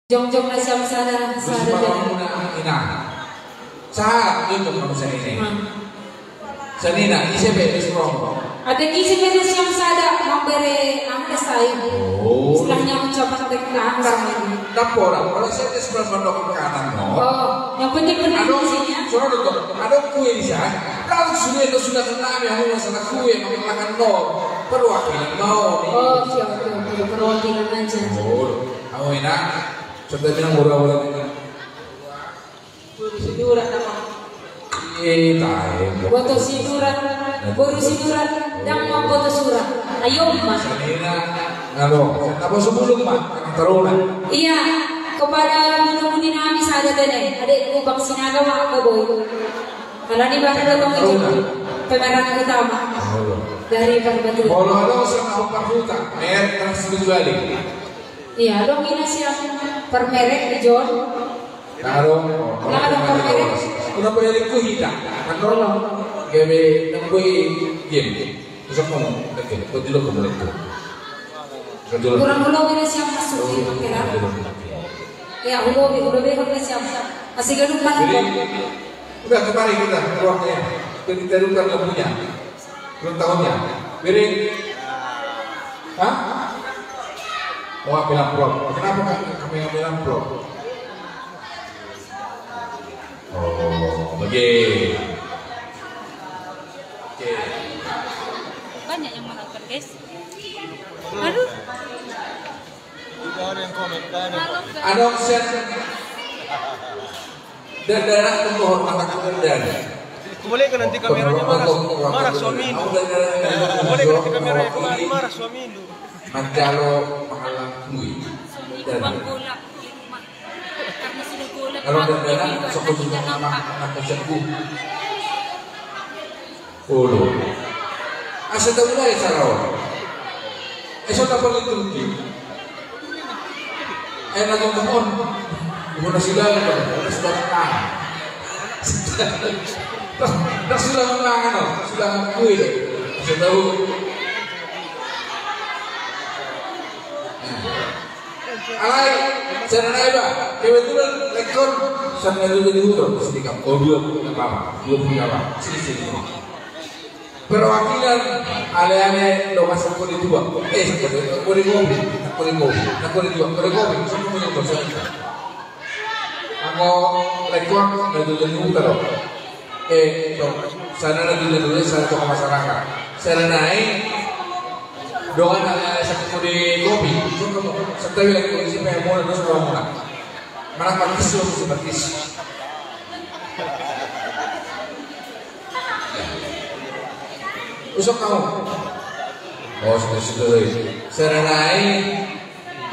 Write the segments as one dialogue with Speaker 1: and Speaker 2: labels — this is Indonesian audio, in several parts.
Speaker 1: Jong-jong na siyang sana
Speaker 2: Gusto pa muna ang ina. Sa yun kamu sa nina. Sa nina, isip strong.
Speaker 1: At ang isip na siyang sada, mambere ang kasay. Setelah niya mencoba tekna ang
Speaker 2: Tapora, kalau saya sebelah mandok kanan no.
Speaker 1: Oh, yang penting benar isinya.
Speaker 2: Soalnya dong, ada kue di sana. Kalau sudah tenang yang mau masalah kue makan no. Perwakilan no.
Speaker 1: Oh, siapa perwakilan aja.
Speaker 2: Oh, kamu enak. Coba bilang bola-bola ini.
Speaker 1: Buru siduran apa?
Speaker 2: Tahu.
Speaker 1: Foto siduran, buru siduran, dan mau foto surat. Ayo mas.
Speaker 2: Sanina, ngalo. Apa sebelum mak? Tarunan.
Speaker 1: Iya, kepada muda-mudi nami saja tadi. Adikku bang sinaga mak boy. Kalau ni baru datang itu pemeran utama dari Batu.
Speaker 2: Kalau ada usaha perhutan, merek transvisual.
Speaker 1: Iya, dong ini siapa permerek di John.
Speaker 2: Taruh.
Speaker 1: Nggak ada permerek.
Speaker 2: Udah permerek ku hitam. Kantor gawe nembui game. Terus kamu, oke, kau dulu kamu itu.
Speaker 1: Kurang ulo ini siapa masuk di perkara. Ya ulo ini siapa. Masih gedung mana?
Speaker 2: Udah kemarin kita keluarnya. Kita dulu kan punya. Belum tahunnya. Beri. Hah? Oh, ambil amplop. Kenapa kami ambil amplop? Oh, oke.
Speaker 3: Banyak yang menonton, guys. Aduh.
Speaker 4: Ada yang komen kan?
Speaker 2: Ada opsi dan darah tumbuh hormat aku dan.
Speaker 4: Boleh kan nanti kameranya marah suami itu. Boleh kan nanti kameranya marah suami itu.
Speaker 2: Mancalo mahalang kui.
Speaker 3: Suami bang golak di rumah. Karena sudah golak.
Speaker 2: Kalau dan darah sokong juga anak kesepuh. Ulu. Asa tahu lah ya sarau. Esok tak perlu tunti. Nak ngomong. Ibu nasi lalu, udah sudah menang. Dah sudah menang kan? Sudah ngakui deh. Saya tahu. Alai, saya naik bah. Kebetulan lekor saya itu jadi huruf sedikit. Oh 20 apa? 20 apa? Sini. Perwakilan ale-ale lo masuk kode dua. Kode ngopi. Semua punya dosa. Ako lekor nadudun utaro. Sana nadudun sa tokoh masyarakat. Sana naik doan ale sa kode ngopi. Sa tawi lagi kondisi pemula dos muna. Mana pakis lo seperti usok kamu. Oh sudah. Serenai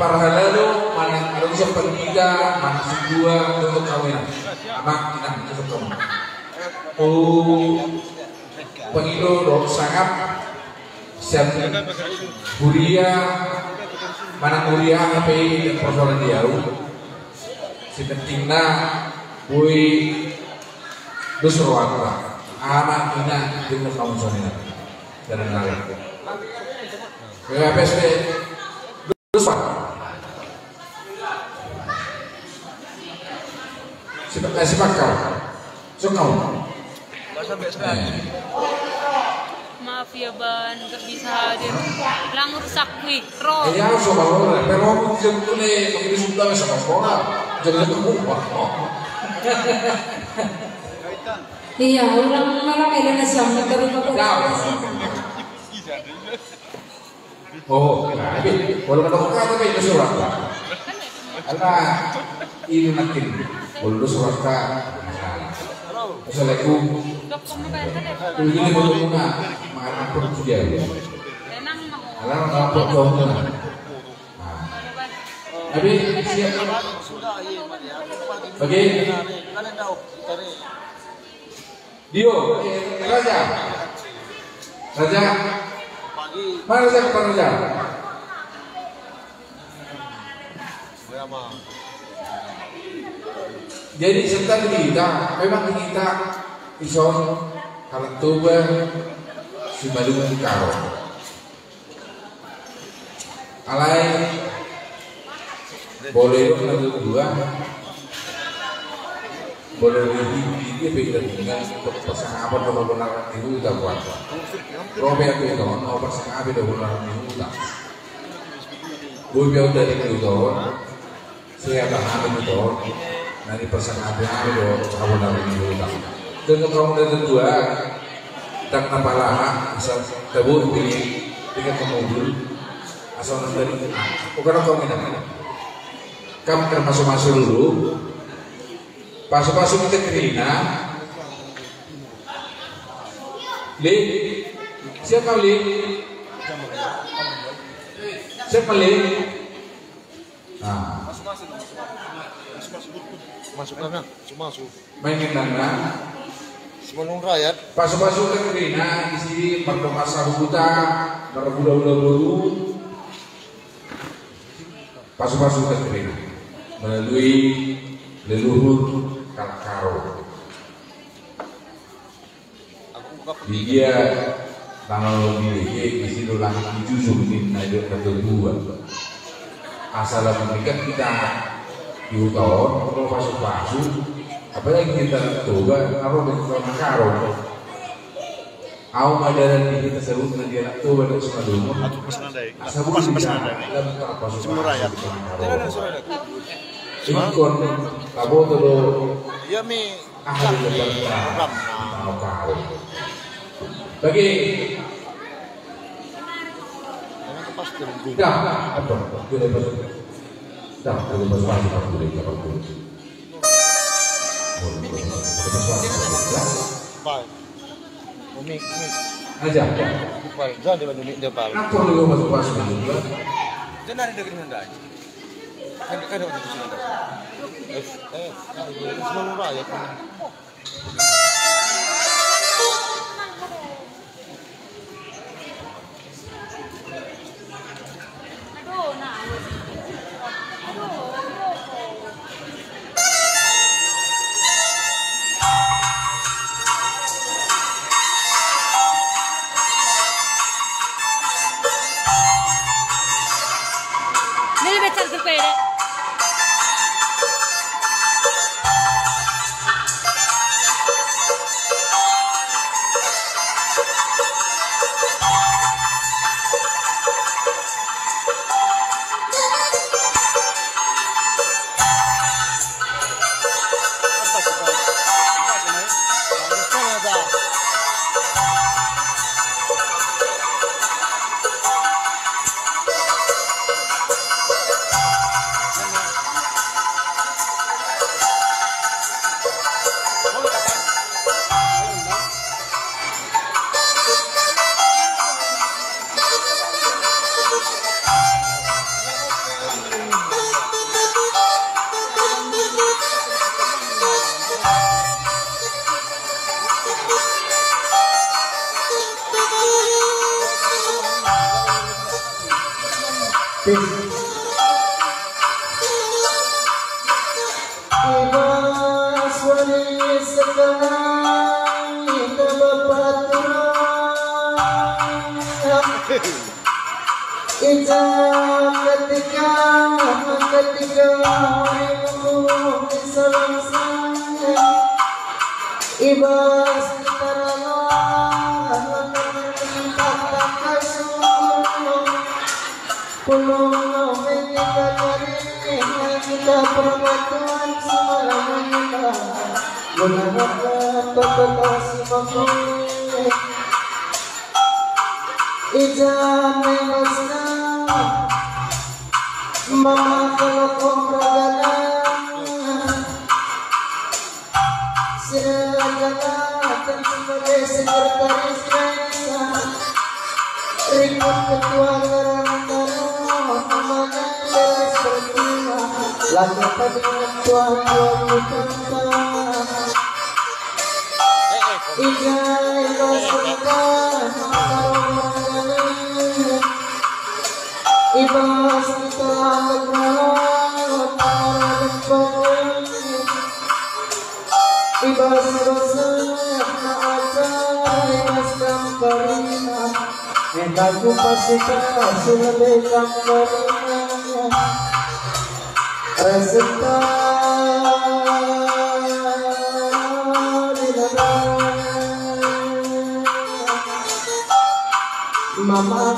Speaker 2: para halalu mana ada usok pertiga, mana sedua untuk kawinan. Anak inang usok kamu. Pengilu dok sangat siap buria mana buria apa yang persoalan dia. Si pentingna bui dusruan anak ina dengan kamu sendiri. Dan lain-lain. PSP Dusman. Siapa kau? Sokau.
Speaker 3: Maaf ya Ban, nggak bisa hadir. Lang rusak nih, Ro.
Speaker 2: Ya soalnya, pero aku jemput nih, kami sudah sama sekolah. Jangan kemudian.
Speaker 1: Iya, ulang malam ini nasi yang terus
Speaker 2: Oh, tapi kalau kata kata tapi itu surat. Karena ini nanti kalau surat Assalamualaikum. Ini belum guna mengenai dia. Alam apa dong? Tapi siap. Oke. Dio, Raja. Mana Raja kepada Raja? Jadi serta kita, memang kita ison kalau tuba si balung karo. Alai boleh nomor 2 boleh lebih ini beda dengan pasangan apa nomor benar itu tak buat Robert itu nomor pasangan apa nomor benar itu tak gue biar dari itu saya tahan itu dari pasangan apa nomor benar itu tak dengan nomor kedua tak tambah lama asal tabur pilih tiga kemudian asal dari bukan kau minat kamu termasuk dulu pasuk kita kerina li siapa li siapa li
Speaker 4: Masuk mana? Masuk.
Speaker 2: mainin nana
Speaker 4: Sebelum rakyat.
Speaker 2: pasuk kita kerina isi perkemasa huta berbulan-bulan dulu pasuk kita kerina melalui leluhur Kalakaro. Dia tanggal memiliki isi ulang tujuh mungkin naik kedua. Asal menikah kita di utara kalau pasuk apalagi kita coba kalau dengan Kalakaro. Awam ajaran kita sebut nanti anak tua dan semua dulu. Asal bukan dalam pasuk Ikon kabo tuh
Speaker 4: Ya mi.
Speaker 2: ahli lebar kau bagi dah apa boleh masuk dah boleh masuk lagi boleh kapal boleh
Speaker 4: Baik. Umi.
Speaker 2: aja
Speaker 4: Baik. Jangan di Bandung depan.
Speaker 2: nak perlu masuk pasuk
Speaker 4: Jangan ada dekat dengan Kan ada di sini ada. Sebelum rakyat.
Speaker 3: Nili becal sepeda.
Speaker 5: Ibas kita permatuan semalanya Gunakan pekasi makhluk Ijam memasna Mama kalau kompragana Siragana sebagai sekretaris desa Rikut ketua garang-garang Namanya beres berkira Lagi tadi tuan kita Ijai basukan Ibas kita legrau Taran panggung Ibas bosan Naacar Ibas kamparina Entaku pasika Sulele kamparina Reseta Mama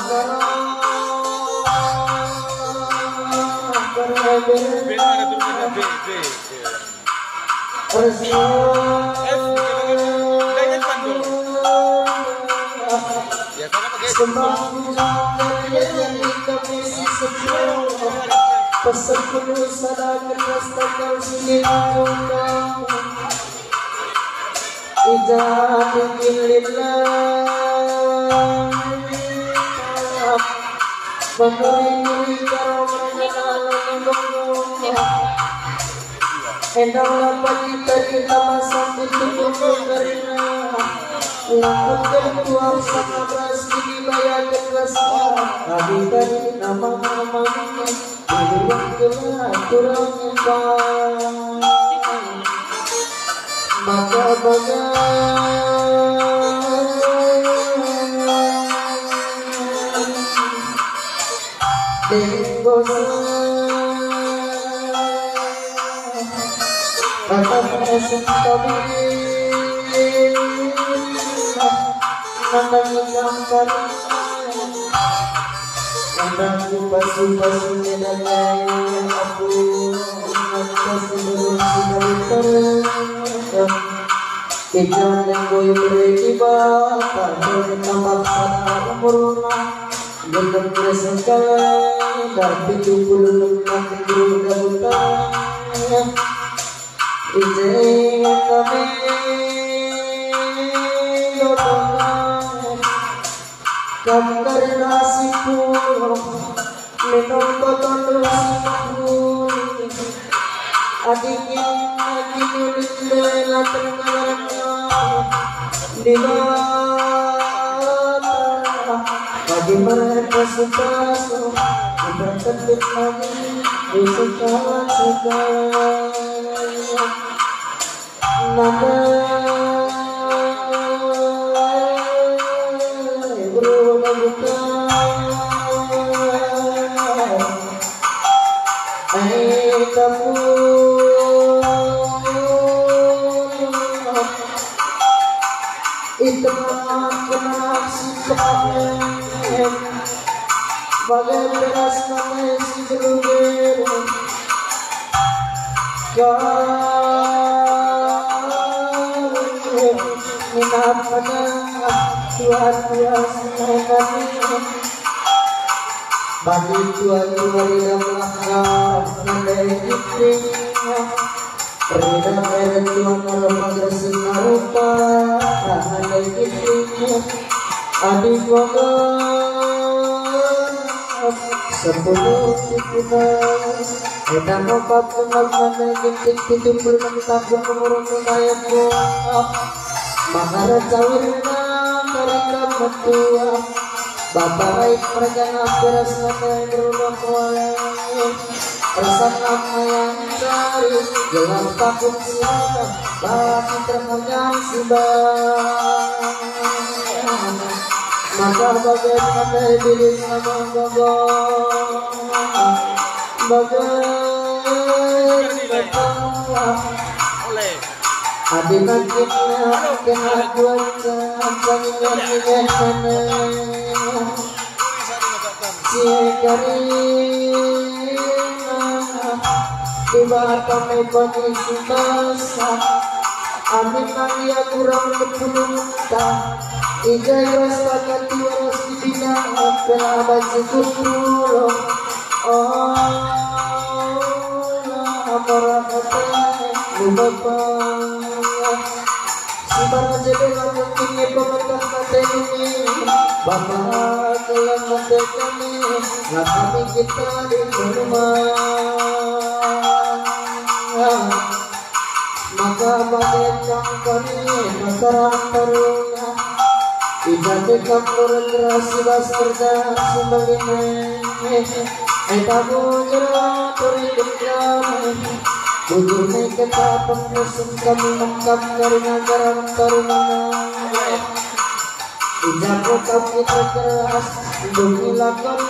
Speaker 5: Pesepuluh sadar rastakan sini undang Ijah lillah Memberi karunia Endanglah pagi kita masang itu karena lakukan tuang sama berasi dibayar kerasa Abi tadi nama-nama Dibuang gelap kurang empang Maka Denggosa Kata esok kami Nandang gambar Nandang kupas-kupas medanya aku Nandang sebelum sinaritan Ijan yang boy beriba Pada tambah sana umurna Gendam kesekali Dan 76 guru gabutan Ijeng kami Lotong Gambar nasi pulau Minum koton dosi Adiknya lagi nulis lela tengahnya Di mata Bagi mereka sepasang Sudah tertib lagi Di segala Nada Berbuka kamu itu kenal sifatnya bagai beras namanya si berubah kau minat pada Tuhan senang bagi Tuhan yang melangkah menandai hidupnya Rida air Tuhan malam sinar rupa menandai hidupnya adik wadah sepuluh kita edang obat kenal menandai gintik 76 tahun umur menaya buah makara cawirna mereka mentua Bapak baik perjalanan beras nanti berubah kuali Rasa nama yang cari Jelas takut siapa Bagi termonyang sibang Maka bagaimana diri nama gogong Bagaimana Adi nakitnya kena kuasa Jangan mana Karina Tiba kami kondisi basah Amin dia kurang berpuluh Ijai rasa kati waras dibina Kena baca kumpul Oh Amarah kata Lubapan Sibarang jadi mungkinnya pemerintah kata ini Bapak telah kami Nah kami kita di rumah Maka bagaikan kami masyarakat taruna Ijadikan bergerasi baskerja sebagaimana Eta bujur beridik kami Bujurnya kita pengusung kami mengkap dari negara taruna Ijak kami terkeras Untuk hilangkan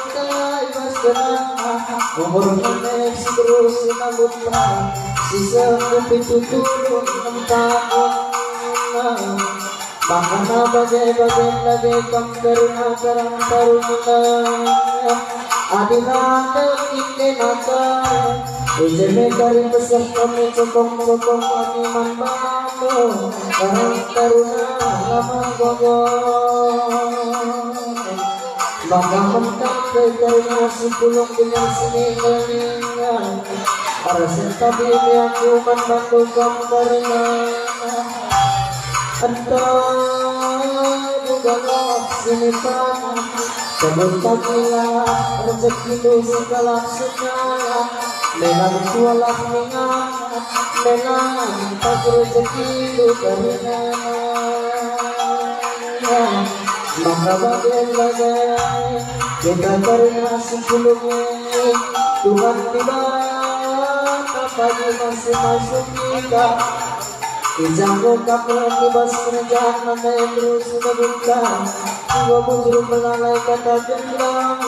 Speaker 5: ibas kenang umur naik si terus sinabut pa si sepupi tutulun 6 tahun maka na bagay-bagay lagi kang karuna karang taruna adinata ikinata ijeme karin besar kami cokong-cokong kami manbano karang taruna lamang gogo maka mencapai karena sepuluh dengan sini-sini para sentabi aku membantu karena entah juga sini pan sebut kakilah rezeki itu segala segala memang tualah memang tak rezeki itu karena maka bagai-bagai kita karena sebelumnya Tuhan tiba pagi masih masuk kita Ijamu kapal kibas kerjaan anda yang terus berbuka Dua bujur melalai kata jendam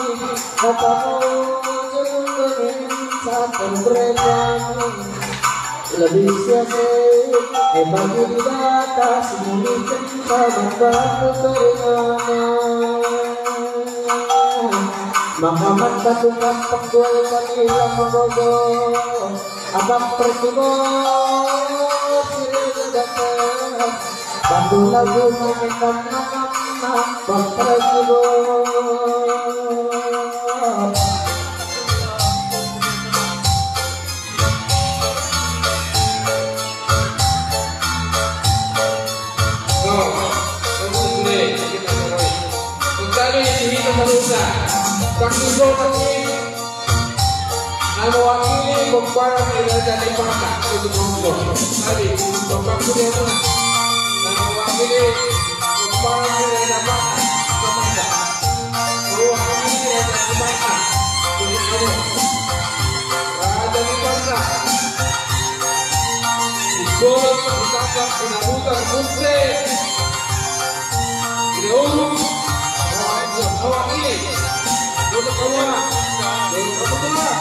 Speaker 5: Katamu bujur bening saat berbeda lebih sia-sia bagi di batas muli cinta membantu karena maka mata tukang penjual kami lama gogo abang pertibo sini datang bantu lagu mengenang nama abang pertibo
Speaker 2: Kakiso kami mewakili Bapak Iraja di Pangkat untuk ngomong. Tadi Bapak sudah mewakili Bapak Iraja Pangkat Pangkat. Mewakili Iraja di Pangkat untuk ngomong. Raja di Pangkat. Ikut ditangkap penabukan muslim. Diurus mewakili. Untuk keluar, untuk keluar,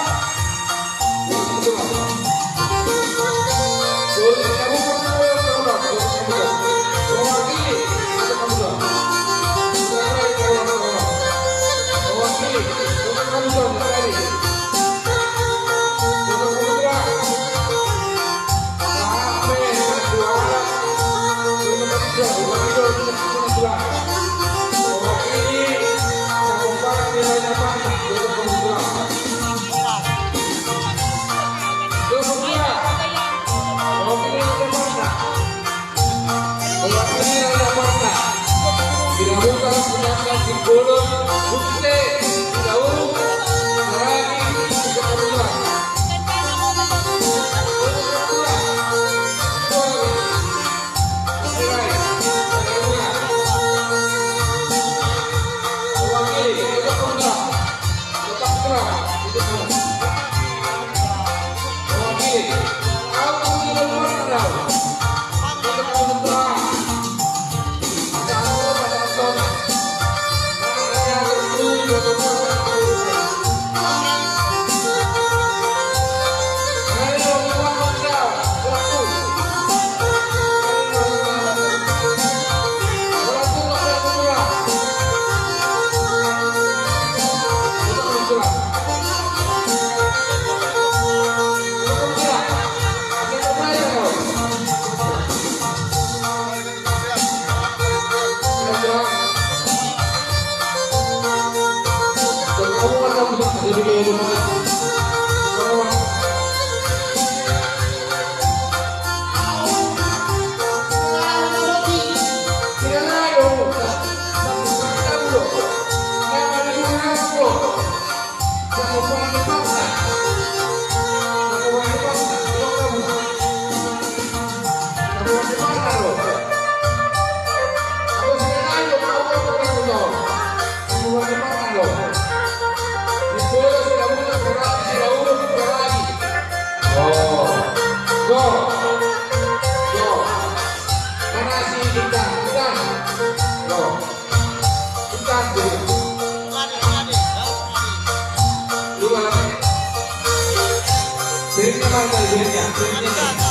Speaker 2: piringnya, piringnya mana,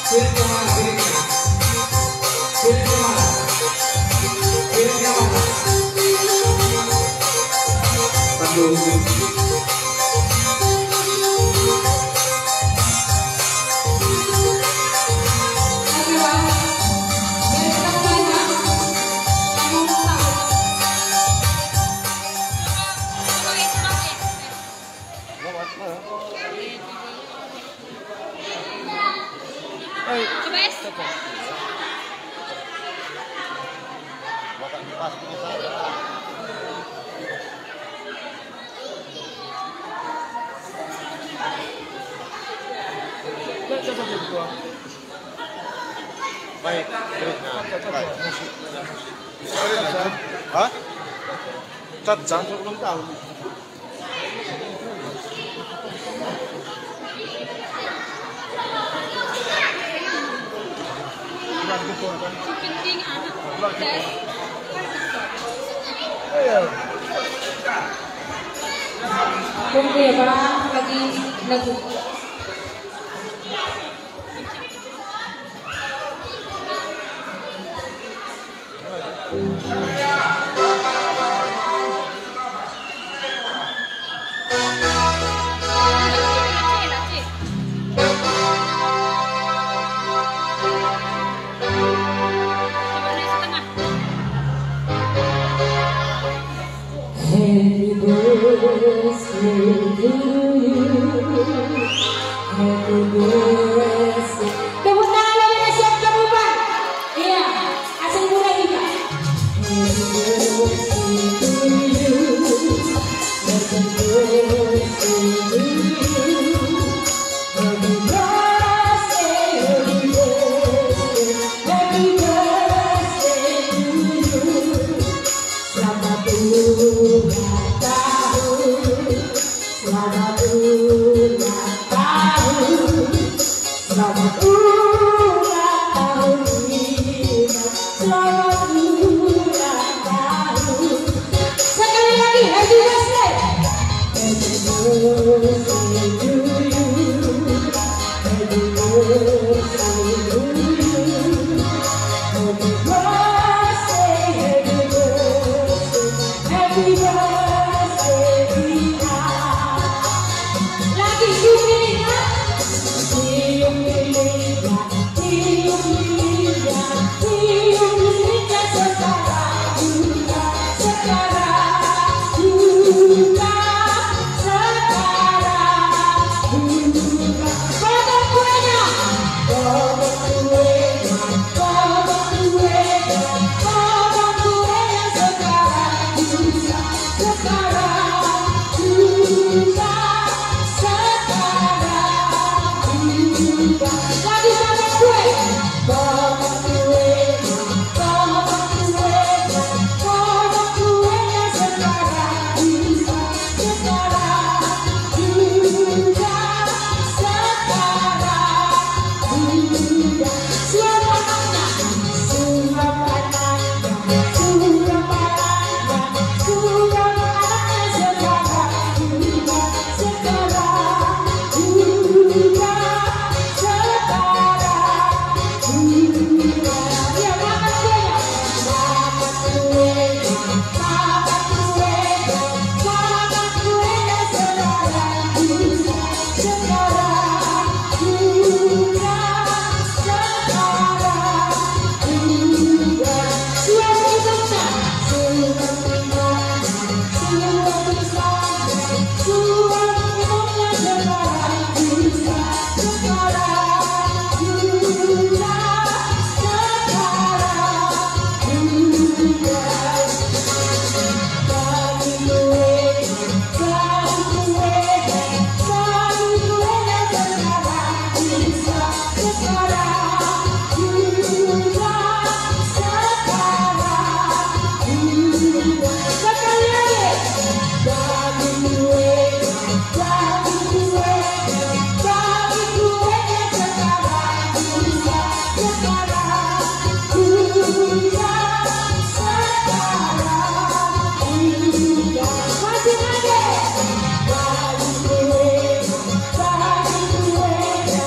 Speaker 2: piringnya mana, piringnya mana, aduh.
Speaker 4: Baik, hah? Cacat ulang tahun.
Speaker 3: Penting anak.
Speaker 1: Tunggu ya Pak, lagi lagu. Happy birthday to you. Happy birthday. Tepuk tangan lagi yang siap kamu Pak. Iya, asal ibu lagi Pak. Happy birthday to you. Happy birthday to you. Happy birthday, happy birthday, happy birthday to you. Selamat ulang tahun, selamat ulang tahun, selamat ulang tahun Nina, selamat ulang tahun. Sekali lagi, happy birthday, happy birthday to you, happy birthday to you, happy birthday, happy birthday. Happy birthday, Rina. Lagi cium lilinnya. Cium lilinnya, cium lilinnya, cium lilinnya sekarang juga, sekarang juga, sekarang juga. Potong kuenya, potong kuenya, potong kuenya, potong kuenya sekarang juga, sekarang juga, sekarang juga. Lagi potong kue, potong kuenya, potong kuenya, potong kuenya sekarang juga, sekarang juga, sekarang juga. Suara anaknya, suara anaknya, suara anaknya, suara anaknya sekarang juga, sekarang juga, sekarang juga. Ya makan kuenya, makan kuenya, makan kuenya, makan kuenya sekarang juga, sekarang juga, sekarang juga. Suara hidupnya, suara hidupnya, suara hidupnya, suara hidupnya sekarang juga, sekarang juga, sekarang juga. Bagi kuenya, bagi kuenya, bagi kuenya sekarang juga, sekarang juga, sekarang juga. Sekali lagi. Bagi kuenya, bagi kuenya, bagi kuenya sekarang juga, sekarang juga, sekarang juga. Masih lagi. Bagi kuenya, bagi kuenya,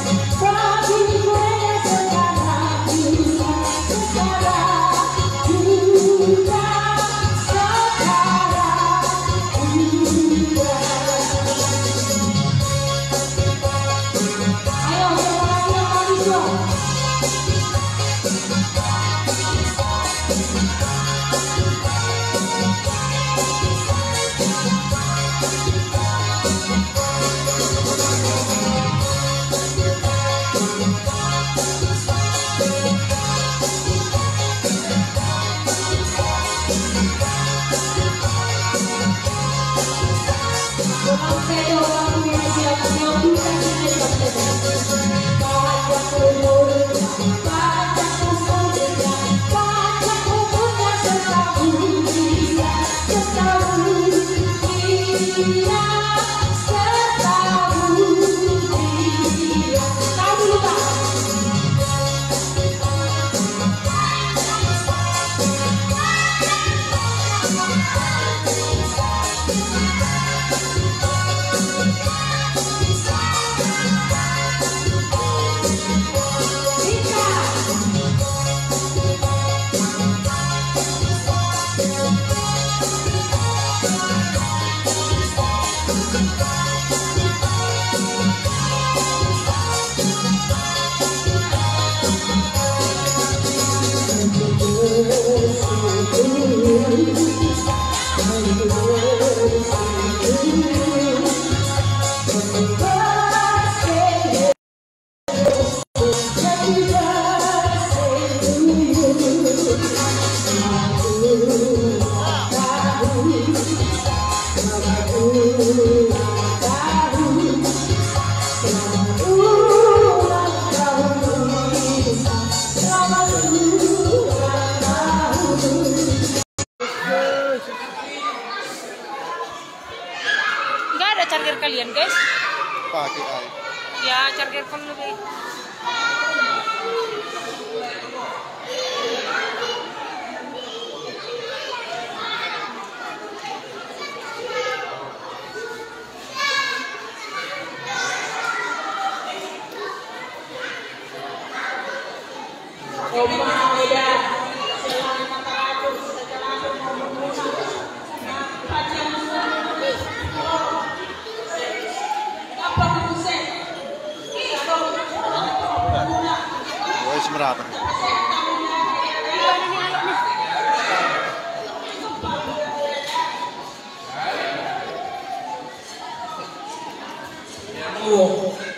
Speaker 4: Wes merata.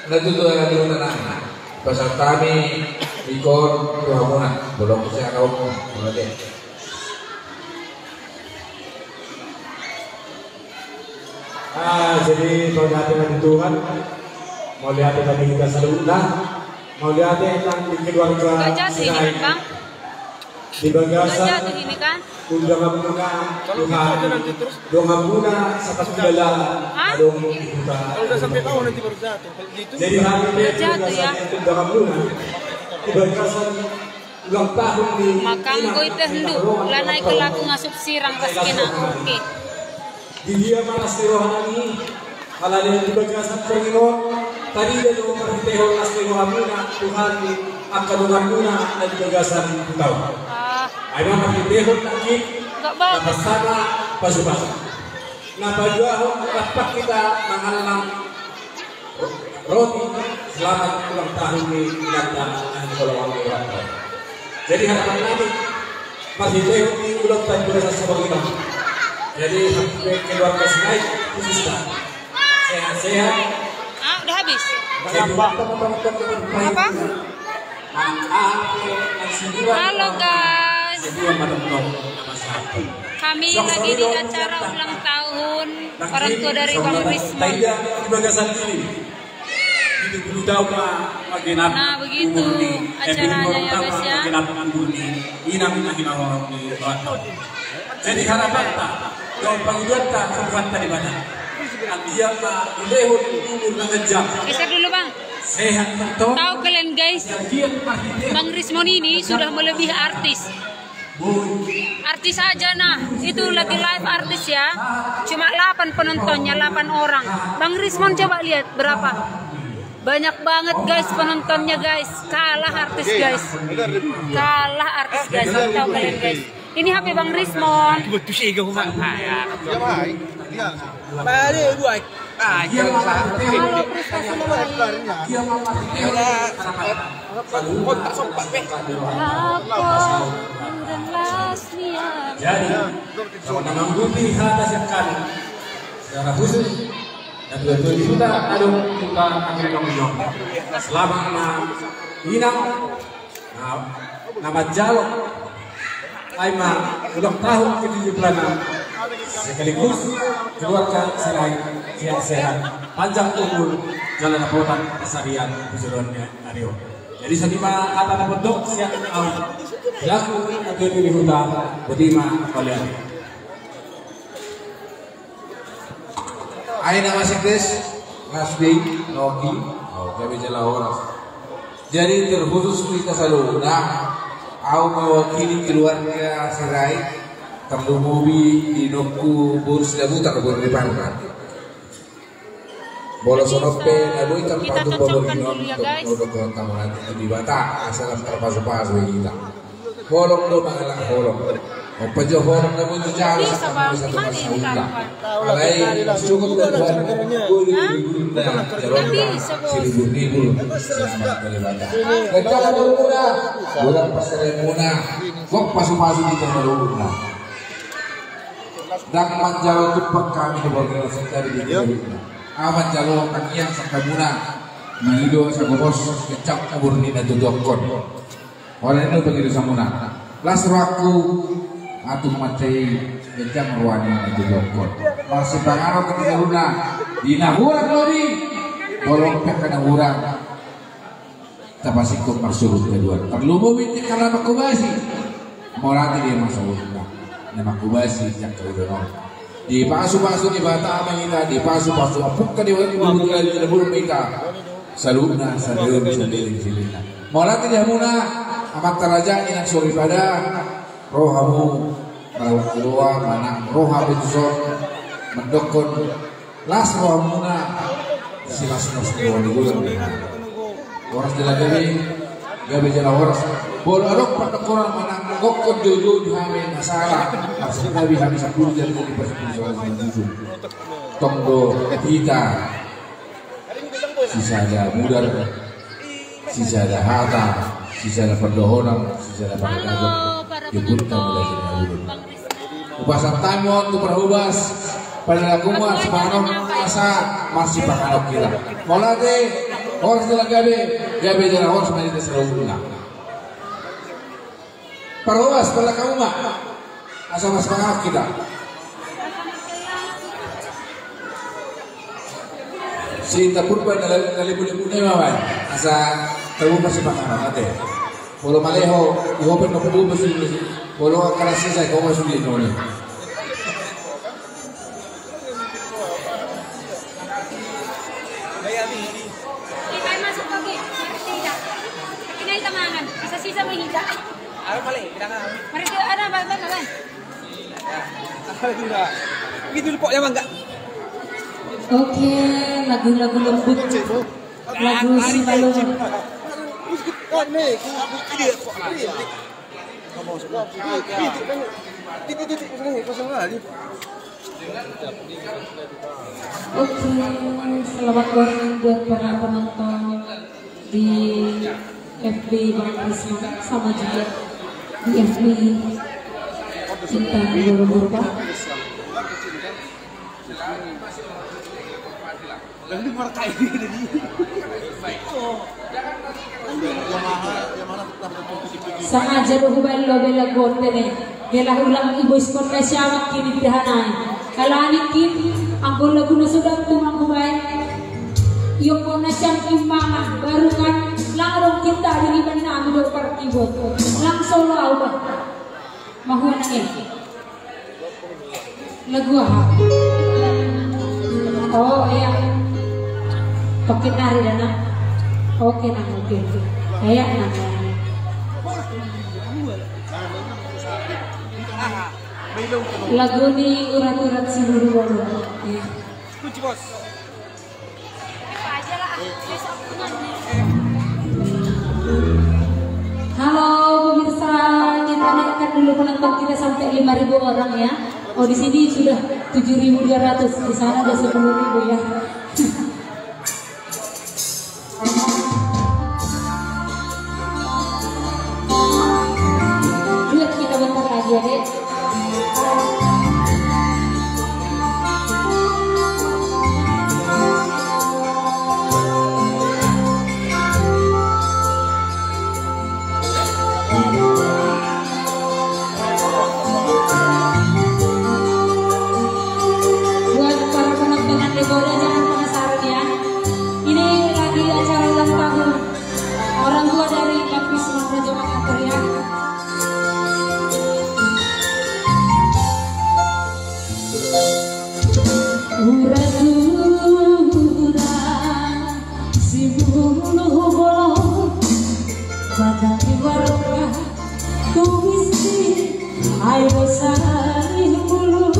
Speaker 2: Natutunan tanah. Pasal kami ikon tuamunan belum bisa kau boleh.
Speaker 6: Jadi kalau dengan Tuhan mau lihat tadi kita seluruh mau lihat tentang keluarga
Speaker 3: Gak jatuh ini kan bang?
Speaker 6: di
Speaker 3: Gak
Speaker 6: Bagasan
Speaker 3: jatuh ini kan?
Speaker 6: undangan muna Tuhan muna sa kapilala adong kita.
Speaker 4: Kalau udah sampai kau nanti baru jatuh. Kalau gitu.
Speaker 6: Jadi hari ini
Speaker 3: Jatuh ya.
Speaker 6: undangan muna di Bagasan ulang tahun di
Speaker 3: Makang koy tehndu, lanay kelaku ngasup sirang tas kina. Oke.
Speaker 6: di dia manas tirohanani halalin di Bagasan Panginoon tadi dia memperhitihon nas tirohamuna Tuhan akan muna na di Bagasan Butaw. Ay mapakitihon lagi
Speaker 3: Gak bagus.
Speaker 6: bersama pasukan. Nah bajuahon dapat kita mengalang roti selamat ulang tahun di Nagda dan Kolawang Iwata. Jadi harapan kami masih tehon di ulang tahun berasa sebagainya. Jadi keluarga Sinai khususnya sehat-sehat.
Speaker 3: Udah habis?
Speaker 6: Apa?
Speaker 3: Halo guys. Kami lagi di acara ulang tahun orang tua dari Bang Rismon. Nah begitu acaranya ya guys ya.
Speaker 2: Jadi harapan tak, kalau panggilan tak kebuatan tadi mana? Dia tak lehut umur ngejam.
Speaker 3: Geser dulu bang.
Speaker 2: Sehat betul.
Speaker 3: Tahu kalian guys, Bang Rismon ini sudah melebihi artis. Artis aja nah, itu lagi live artis ya. Cuma 8 penontonnya, 8 orang. Bang Rismon coba lihat berapa. Banyak banget guys penontonnya guys. Kalah artis guys. Kalah artis guys. Tahu kalian guys. Ini HP Bang Rismon.
Speaker 4: Halo,
Speaker 3: prestasi
Speaker 2: Jadi, menang bumi atas yang kali secara khusus dan betul sudah ada kita akhirnya dong. Selama inang nama jalok Aima ulang tahun ke-17 sekaligus keluarga Sinai sehat-sehat panjang umur jalan apotan kesarian keseluruhannya Ario. Jadi sedima kata bentuk siap awal laku atau di hutan betima kalian. Aina masih des Nasdi Noki kami jalan orang. Jadi terkhusus kita selalu aku mewakili keluarga Sirai terlumubi di Noku Burus Dabuta ke Burus Depan. Bola sonope naboy terpadu paborinon untuk tamunan di bata asal terpasu-pasu kita. Bolong do mangalang bolong. Pajo bolong naboy tu jauh satu pasauta. Alai cukup Tuhan Silibur selamat dari bata. Kekala bermula bulan pasaren muna. Kok pasu-pasu kita bermula. Dan manjau tupak kami di bagian sekali di aman jalo kakian sakamuna mahido sa gobos kecap kabur ni na dudokon oleh itu begitu samuna lasraku atuh matei kecap ruani na dudokon masih bangaro ketika luna dina hurang lori bolong pek kana hurang tapasikot marsurut kedua terlumubit di kala makubasi morati dia masalah na makubasi yang kedua di pasu-pasu di bata kita di pasu-pasu apuk ka di bulu kali di bulu kita saluna sadeur sadeur silina molat dia muna amat taraja ina suri pada rohamu rawat kedua manang roha betuson mendokon las rohamuna silas-silas di bulan orang jeladari gabe jana horas bol arok pertukuran manang kokon jojo di hamen asara masih gabe habis 10 jadi di persiapan tongdo kita sisa ada mudar sisa ada harta sisa ada perdohonan sisa ada pangkalan jemput kamu dari dahulu upasan tangon tu perhubas pada lakuman sepanong asa masih pakanok kita molate horas de la gabe jana horas menjadi selalu perhubas pada kamu mah asa masih pakanok kita si tapurpa nalibu-libu na naman asa tabupa si pakanok ate bolo maleho ihopen no pubu basi bolo karasi sa ko masuli no ni
Speaker 3: Ikay masuk lagi, tidak. Kinay tamangan, isa-sisa mahida.
Speaker 4: Ano pala eh, kailangan.
Speaker 3: Mereka ada ba?
Speaker 4: Gitu po, yaman ka.
Speaker 1: Oke, lagu-lagu lembut, lagu Simalungun. Oke, selamat morning buat para penonton di FB Bang Risma sama juga di FB Cinta Buru-Buru Pak. Sengaja ruhubal lo bela gote ne bela ulang ibu skor na siya makini bidahanan kalanikin ang lagu na sudah tumang hubay yung ko na siyang imangan baru kan larong kita diliban na amo daw partibo lang solo ba mahuwa na yan lagu ha oh iya pakai nari dana oke na oke kayak na lagu ni urat-urat si Buru-Buru ya.
Speaker 4: Kunci bos.
Speaker 1: Halo pemirsa, kita naikkan dulu penonton kita sampai 5.000 orang ya. Oh di sini sudah 7.200, di sana ada 10.000 ya. Lihat kita bentar lagi ya deh. Buat para penonton yang boleh jangan penasaran ya. Ini lagi acara ulang tahun orang tua dari Lapis Raja Makassar ya. Ura-ura si bulu bolong bagai barokah tuisi ayo sari bulu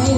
Speaker 1: Ay,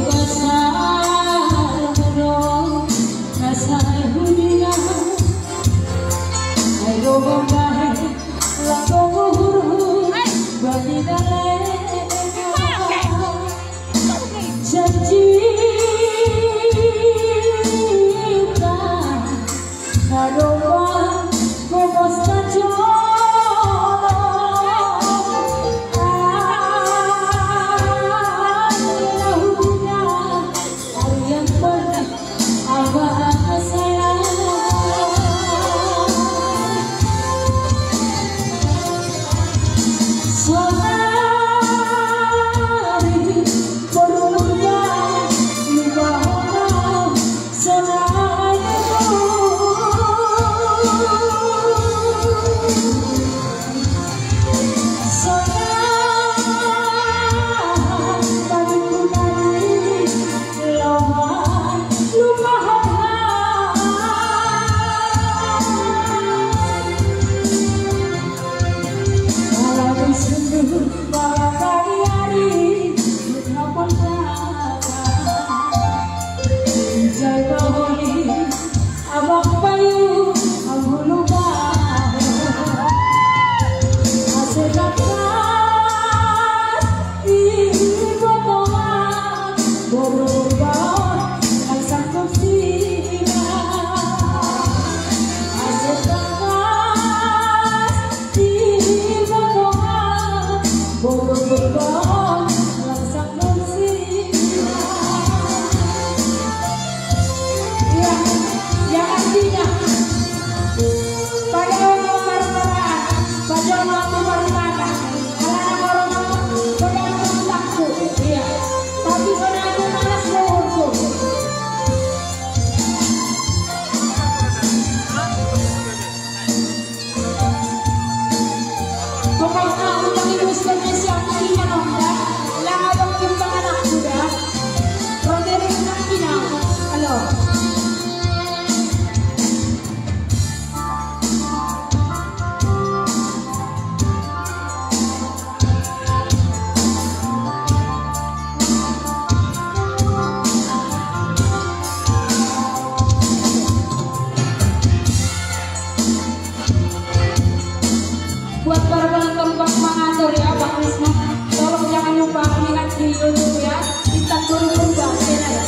Speaker 1: Buat para penonton Bang Mangatur ya, Bang Risma, tolong jangan lupa lihat di YouTube ya, Bintang Purba channel.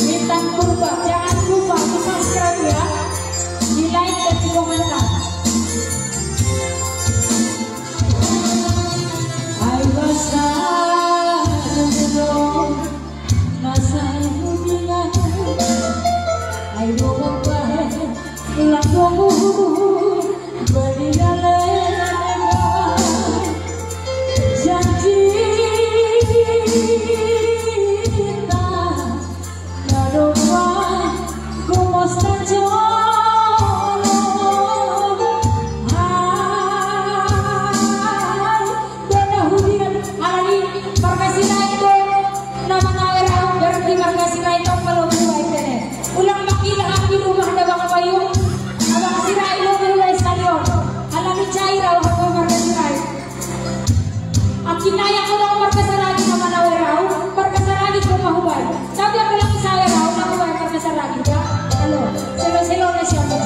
Speaker 1: Bintang Purba, jangan lupa di subscribe ya, di like dan di komentar. I was alone, masa hubungan, I don't know ulang makilah di rumah ada bang Bayu, abang sirai lo berulah stadion, alami cair awak kau markasirai. Akinaya ko lang markasaragi na manaweraw, markasaragi ko mahuway. Sabi ang bilang isaweraw, mahuway markasaragi ka. Ano, selo-selo na siya mo.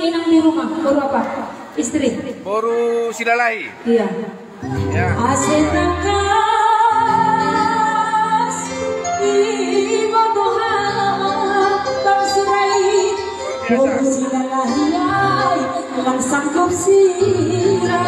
Speaker 1: Inang di rumah, baru apa? Istri?
Speaker 4: Baru sidalai.
Speaker 1: Iya.
Speaker 4: Ya.
Speaker 1: Asetakas ibadohan bangsirai baru sidalai lang sanggup sirah.